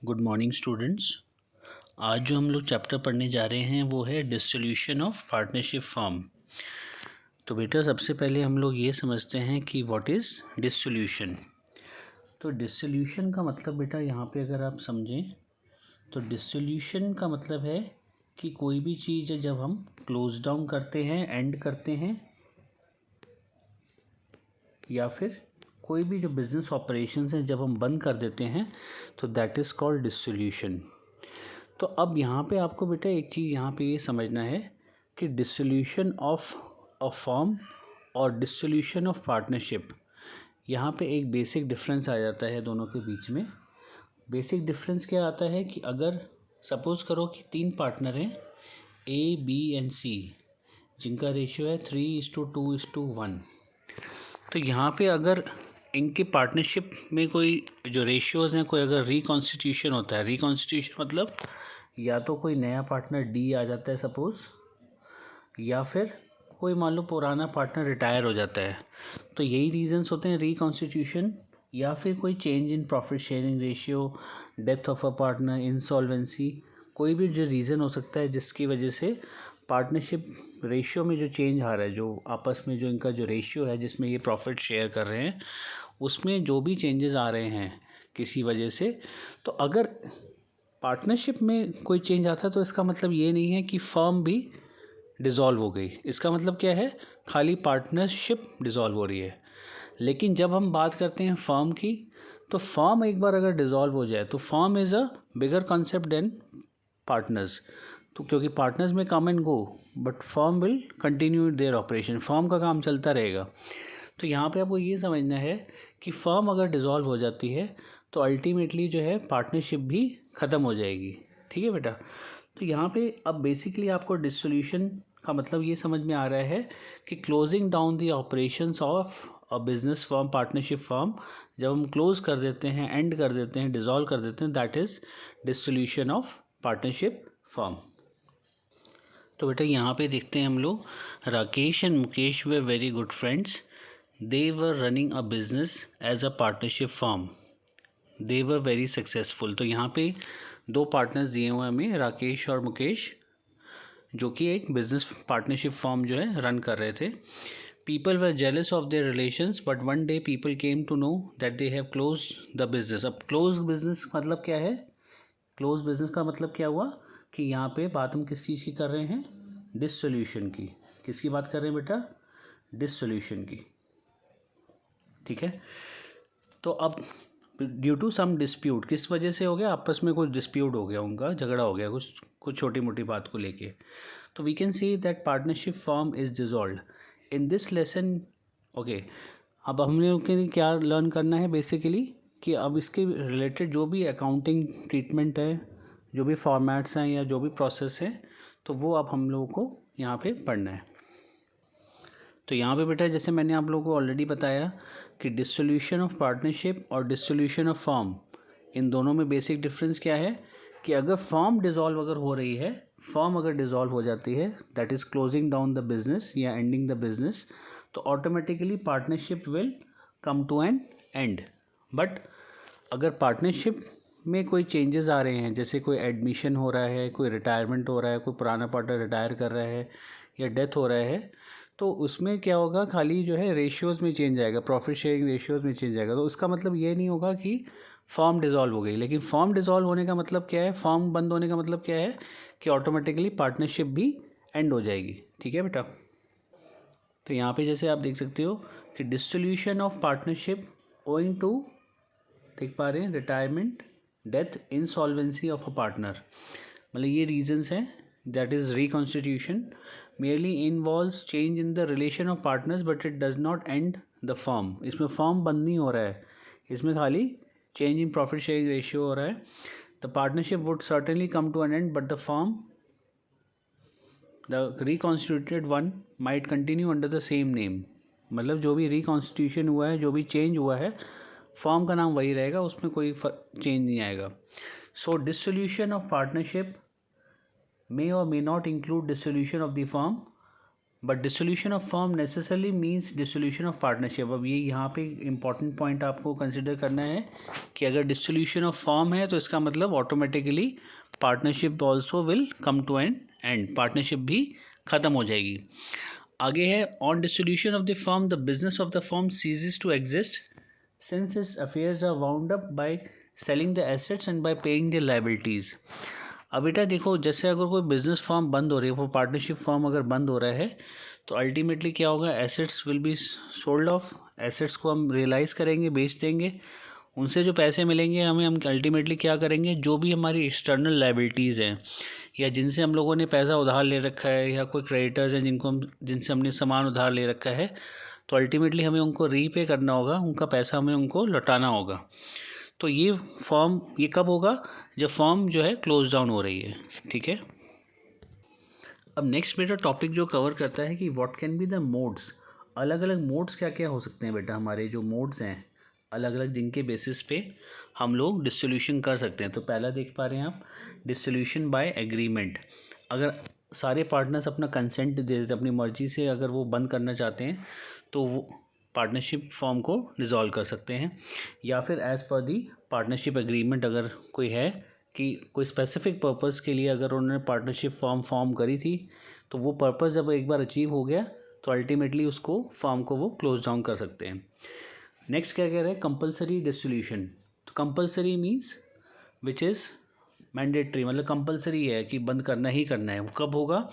Good morning students. आज जो हम लोग चैप्टर पढ़ने जा रहे हैं वो है डिसोल्यूशन ऑफ पार्टनरशिप फॉर्म। तो बेटा सबसे पहले हम लोग ये समझते हैं कि व्हाट इज़ डिसोल्यूशन। तो डिसोल्यूशन का मतलब बेटा यहाँ पे अगर आप समझें तो डिसोल्यूशन का मतलब है कि कोई भी चीज़ है जब हम क्लोज डाउन करते हैं, एंड करते हैं, या फिर कोई भी जो बिज़नेस ऑपरेशंस हैं जब हम बंद कर देते हैं तो दैट इज़ कॉल्ड डिसोल्यूशन। तो अब यहाँ पे आपको बेटा एक चीज़ यहाँ पे ये समझना है कि डिसोल्यूशन ऑफ अ फर्म और डिसोल्यूशन ऑफ पार्टनरशिप, यहाँ पे एक बेसिक डिफरेंस आ जाता है दोनों के बीच में। बेसिक डिफरेंस क्या आता है कि अगर सपोज़ करो कि 3 पार्टनर हैं ए, बी एंड सी, जिनका रेशियो है 3:2:1। तो यहाँ पे अगर इनके पार्टनरशिप में कोई जो रेशियोज़ हैं, कोई अगर रिकॉन्स्टिट्यूशन होता है, रिकॉन्स्टिट्यूशन मतलब या तो कोई नया पार्टनर डी आ जाता है सपोज़, या फिर कोई मान लो पुराना पार्टनर रिटायर हो जाता है, तो यही रीजंस होते हैं रिकॉन्स्टिट्यूशन। या फिर कोई change in profit sharing ratio, death of a partner, insolvency, कोई भी जो रीज़न हो सकता है जिसकी वजह से पार्टनरशिप रेशियो में जो चेंज आ रहा है, जो आपस में जो इनका जो रेशियो है जिसमें ये प्रॉफिट शेयर कर रहे हैं, उसमें जो भी चेंजेस आ रहे हैं किसी वजह से, तो अगर पार्टनरशिप में कोई चेंज आता है तो इसका मतलब ये नहीं है कि फर्म भी डिज़ोल्व हो गई। इसका मतलब क्या है, खाली पार्टनरशिप डिज़ोल्व हो रही है। लेकिन जब हम बात करते हैं फर्म की, तो फर्म एक बार अगर डिज़ोल्व हो जाए तो firm is a bigger concept than partners. तो क्योंकि पार्टनर्स में come and go, but firm will continue their operation, firm का काम चलता रहेगा। तो यहाँ पे आपको ये समझना है कि फर्म अगर डिज़ोल्व हो जाती है तो अल्टीमेटली जो है पार्टनरशिप भी ख़त्म हो जाएगी। ठीक है बेटा। तो यहाँ पे अब बेसिकली आपको डिसोल्यूशन का मतलब ये समझ में आ रहा है कि closing down the operations of a business firm, partnership firm, जब हम क्लोज कर देते हैं, एंड कर देते हैं, डिज़ोल्व कर देते हैं, that is dissolution of partnership firm. तो बेटा यहाँ पे देखते हैं हम लोग, Rakesh and Mukesh were very good friends, they were running a business as a partnership firm, they were very successful. तो यहाँ पे 2 पार्टनर्स दिए हुए हैं हमें, राकेश और मुकेश, जो कि एक बिजनेस पार्टनरशिप फर्म जो है रन कर रहे थे। People were jealous of their relations but one day people came to know that they have close the business. अब क्लोज बिजनेस मतलब क्या है, क्लोज बिजनेस का मतलब क्या हुआ कि यहाँ पे बात हम किस चीज़ की कर रहे हैं, डिसोल्यूशन की। किसकी बात कर रहे हैं बेटा, डिसोल्यूशन की। ठीक है। तो अब ड्यू टू सम डिस्प्यूट, किस वजह से हो गया, आपस में कुछ डिस्प्यूट हो गया, उनका झगड़ा हो गया कुछ कुछ छोटी मोटी बात को लेके, तो we can see that partnership form is dissolved in this lesson. Okay, अब हम लोग के लिए क्या लर्न करना है बेसिकली, कि अब इसके रिलेटेड जो भी अकाउंटिंग ट्रीटमेंट है, जो भी फॉर्मेट्स हैं या जो भी प्रोसेस है, तो वो अब हम लोगों को यहाँ पे पढ़ना है। तो यहाँ पे बेटा जैसे मैंने आप लोगों को ऑलरेडी बताया कि डिसोल्यूशन ऑफ पार्टनरशिप और डिसोल्यूशन ऑफ फर्म, इन दोनों में बेसिक डिफरेंस क्या है कि अगर फर्म डिज़ोल्व अगर हो रही है, फर्म अगर डिज़ोल्व हो जाती है, that is closing down the business या एंडिंग द बिजनेस, तो automatically partnership will come to an end. But अगर पार्टनरशिप में कोई चेंजेस आ रहे हैं, जैसे कोई एडमिशन हो रहा है, कोई रिटायरमेंट हो रहा है, कोई पुराना पार्टनर रिटायर कर रहा है या डेथ हो रहा है, तो उसमें क्या होगा, खाली जो है रेशियोज़ में चेंज आएगा, प्रॉफिट शेयरिंग रेशियोज़ में चेंज आएगा। तो उसका मतलब ये नहीं होगा कि फॉर्म डिज़ोल्व हो गई, लेकिन फॉर्म डिज़ोल्व होने का मतलब क्या है, फॉर्म बंद होने का मतलब क्या है कि ऑटोमेटिकली पार्टनरशिप भी एंड हो जाएगी। ठीक है बेटा। तो यहाँ पे जैसे आप देख सकते हो कि dissolution of partnership owing to, देख पा रहे हैं, retirement, death, insolvency of a partner, मतलब ये रीजंस हैं, that is reconstitution merely involves change in the relation of partners but it does not end the firm। इसमें फॉर्म बंद नहीं हो रहा है, इसमें खाली change in profit sharing ratio हो रहा है। The partnership would certainly come to an end but the firm, the reconstituted one might continue under the same name, मतलब जो भी रिकॉन्स्टिट्यूशन हुआ है, जो भी चेंज हुआ है, फर्म का नाम वही रहेगा, उसमें कोई चेंज नहीं आएगा। So dissolution of partnership may or may not include dissolution of the firm, but dissolution of firm necessarily means dissolution of partnership. अब ये यहाँ पे इंपॉर्टेंट पॉइंट आपको कंसिडर करना है कि अगर डिसोल्यूशन ऑफ फर्म है तो इसका मतलब automatically partnership also will come to an end, partnership भी ख़त्म हो जाएगी। आगे है on dissolution of the firm the business of the firm ceases to exist since its affairs are wound up by selling the assets and by paying the liabilities. अब बेटा देखो, जैसे अगर कोई बिजनेस फर्म बंद हो रही है, वो पार्टनरशिप फर्म अगर बंद हो रहा है तो अल्टीमेटली क्या होगा, assets will be sold off, assets को हम रियलाइज़ करेंगे, बेच देंगे, उनसे जो पैसे मिलेंगे हमें, हम अल्टीमेटली क्या करेंगे, जो भी हमारी एक्सटर्नल लायबिलिटीज़ हैं या जिनसे हम लोगों ने पैसा उधार ले रखा है या कोई क्रेडिटर्स हैं जिनसे हमने सामान उधार ले रखा है, तो अल्टीमेटली हमें उनको रीपे करना होगा, उनका पैसा हमें उनको लौटाना होगा। तो ये कब होगा, जब फॉर्म जो है क्लोज डाउन हो रही है। ठीक है, अब नेक्स्ट बेटा टॉपिक जो कवर करता है कि what can be the modes, अलग अलग मोड्स क्या क्या हो सकते हैं बेटा, हमारे जो मोड्स हैं अलग अलग जिनके बेसिस पे हम लोग डिसोल्यूशन कर सकते हैं। तो पहला देख पा रहे हैं आप, डिसोल्यूशन बाय एग्रीमेंट। अगर सारे पार्टनर्स अपना कंसेंट दे देते, अपनी मर्जी से अगर वो बंद करना चाहते हैं तो वो पार्टनरशिप फॉर्म को डिज़ोल्व कर सकते हैं। या फिर एज़ पर दी पार्टनरशिप एग्रीमेंट अगर कोई है कि कोई स्पेसिफिक पर्पस के लिए अगर उन्होंने पार्टनरशिप फॉर्म करी थी, तो वो पर्पस जब एक बार अचीव हो गया तो अल्टीमेटली उसको फॉर्म को वो क्लोज डाउन कर सकते हैं। नेक्स्ट क्या कह रहे हैं, कंपलसरी डिसोल्यूशन। तो compulsory means which is mandatory, मतलब कंपलसरी है कि बंद करना ही करना है। वो कब होगा,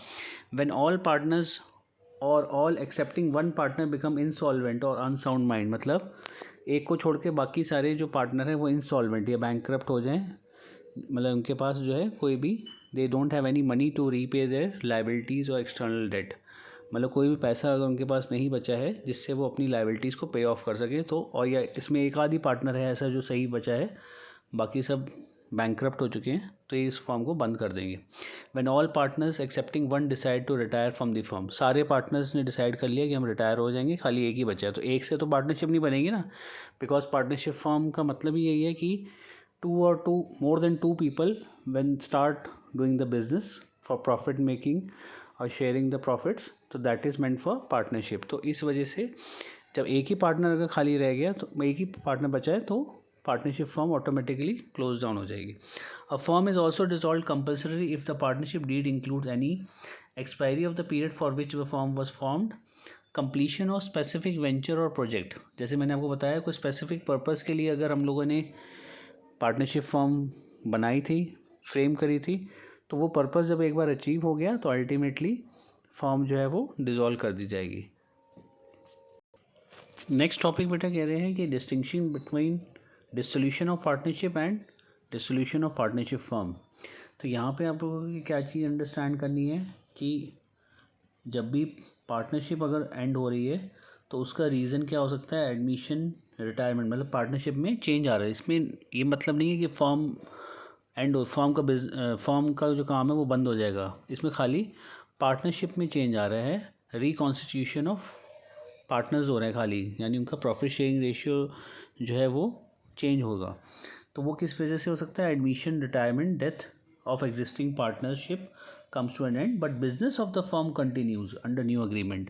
व्हेन ऑल पार्टनर्स और all accepting one partner become insolvent और अनसाउंड माइंड, मतलब एक को छोड़ के बाकी सारे जो पार्टनर हैं वो इंसॉल्वेंट या बैंकरप्ट हो जाएं, मतलब उनके पास जो है कोई भी, they don't have any money to repay their liabilities और एक्सटर्नल डेट, मतलब कोई भी पैसा अगर उनके पास नहीं बचा है जिससे वो अपनी लायबिलिटीज़ को पे ऑफ कर सके, तो और या इसमें एक आधी पार्टनर है ऐसा जो सही बचा है, बाकी सब बैंकरप्ट हो चुके हैं, तो ये इस फॉर्म को बंद कर देंगे। When all partners excepting one decide to retire from the firm, सारे पार्टनर्स ने डिसाइड कर लिया कि हम रिटायर हो जाएंगे, खाली एक ही बचा है, तो एक से तो पार्टनरशिप नहीं बनेगी ना, बिकॉज पार्टनरशिप फॉर्म का मतलब ही यही है कि more than two people when start doing the business for profit making और शेयरिंग द प्रॉफिट्स, तो that is meant for partnership. तो इस वजह से जब एक ही पार्टनर अगर खाली रह गया, तो एक ही पार्टनर बचा है, तो partnership form automatically close down हो जाएगी। A form is also dissolve compulsory if the partnership deed include any expiry of the period for which the form was formed, completion of specific venture और project. जैसे मैंने आपको बताया, कोई specific purpose के लिए अगर हम लोगों ने पार्टनरशिप फॉर्म बनाई थी, फ्रेम करी थी, तो वो पर्पस जब एक बार अचीव हो गया तो अल्टीमेटली फॉर्म जो है वो डिज़ोल्व कर दी जाएगी। नेक्स्ट टॉपिक बेटा कह रहे हैं कि distinction between dissolution of partnership and dissolution of partnership form. तो यहाँ पे आप लोगों को क्या चीज़ अंडरस्टैंड करनी है कि जब भी पार्टनरशिप अगर एंड हो रही है तो उसका रीज़न क्या हो सकता है, एडमिशन, रिटायरमेंट, मतलब पार्टनरशिप में चेंज आ रहा है। इसमें ये मतलब नहीं है कि फॉर्म का जो काम है वो बंद हो जाएगा, इसमें खाली पार्टनरशिप में चेंज आ रहा है, रिकॉन्स्टिट्यूशन ऑफ पार्टनर्स हो रहे हैं खाली, यानी उनका प्रॉफिट शेयरिंग रेशियो जो है वो चेंज होगा। तो वो किस वजह से हो सकता है, admission, retirement, death of existing partnership comes to an end but business of the firm continues under new agreement।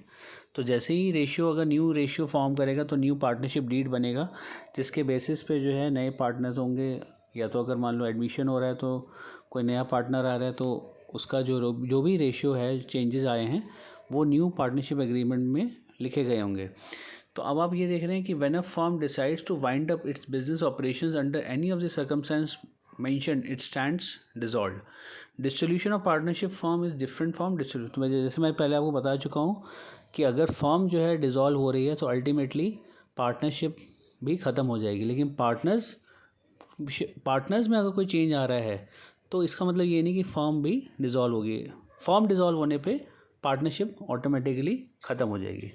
तो जैसे ही रेशियो, अगर न्यू रेशियो फॉर्म करेगा तो न्यू पार्टनरशिप डीड बनेगा, जिसके बेसिस पे जो है नए पार्टनर्स होंगे, या तो अगर मान लो एडमिशन हो रहा है तो कोई नया पार्टनर आ रहा है, तो उसका जो भी रेशियो है, चेंजेस आए हैं, वो न्यू पार्टनरशिप एग्रीमेंट में लिखे गए होंगे। तो अब आप ये देख रहे हैं कि when a firm decides to wind up its business operations under any of the circumstances mentioned, it stands dissolved। Dissolution of partnership form is different from dissolution. तो जैसे मैं पहले आपको बता चुका हूँ कि अगर फॉर्म जो है डिज़ोल्व हो रही है तो अल्टीमेटली पार्टनरशिप भी ख़त्म हो जाएगी, लेकिन पार्टनर्स में अगर कोई चेंज आ रहा है तो इसका मतलब ये नहीं कि फॉर्म भी डिज़ोल्व होगी। फॉर्म डिज़ोल्व होने पे पार्टनरशिप ऑटोमेटिकली ख़त्म हो जाएगी।